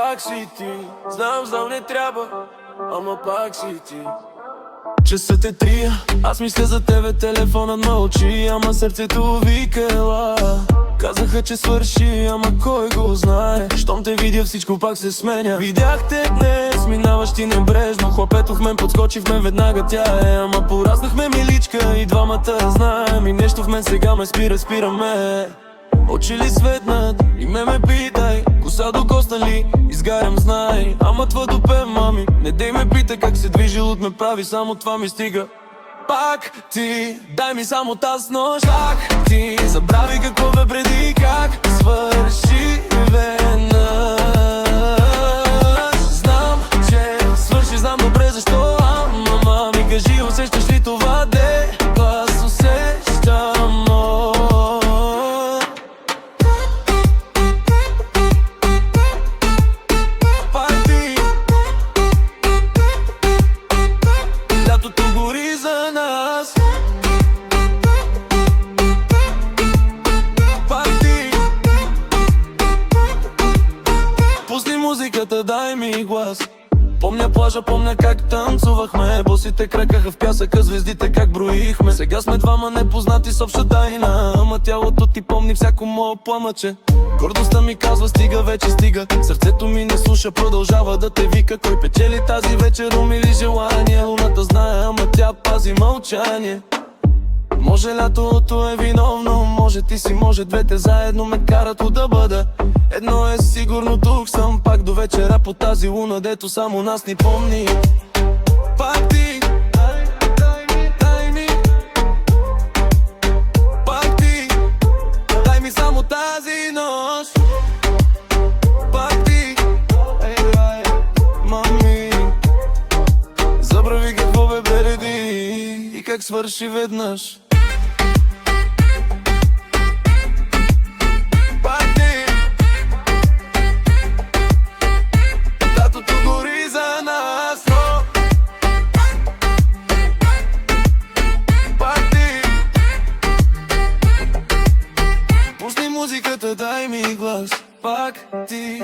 пак си ти. Знам, не трябва, ама пак си ти. Часът е 3, аз мисля за тебе, телефонът мълчи, ама сърцето вика ела. Казаха, че свърши, ама кой го знае. Щом те видя, всичко пак се сменя. Видях те днес, минаваш ти небрежно. Хлапето в мен подскочи, в мен веднага тя е. Ама пораснахме миличка и двамата знаем. И нещо в мен сега ме спираме. Очи ли светнат и ме питай. Коса до коста ли, изгарям знай. Ама твърдо пе, мами, не дей ме питай. Как се движи луд ме прави, само това ми стига. Пак ти, дай ми само таз нощ. Пак ти, забрави какво бе преди. Как свърши веднъж. Знам, че свърши, знам добре защо. Ама ми кажи, усещаш ли това де? Аз усещам. Пак ти, лятото гори за нас. Пак ти, пусни музиката, дай ми глас. Помня плажа, помня как танцувахме. Босите кракаха в пясъка, звездите как броихме. Сега сме двама непознати с обща тайна. Ама тялото ти помни всяко мое пламъче. Гордостта ми казва стига, вече стига. Сърцето ми не слуша, продължава да те вика. Кой печели тази вечер, ум или желание? Луната знае, ама тя пази мълчание. Може лятото е виновно, може ти си, може двете заедно ме карат да бъда. Едно е сигурно, тук съм пак до вечера по тази луна, дето само нас ни помни. Пак ти, дай ми. Пак ти, дай ми само тази нощ. Пак ти, мами, забрави какво бе преди и как свърши веднъж. Музиката, дай ми глас. Пак ти,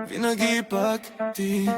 винаги пак ти.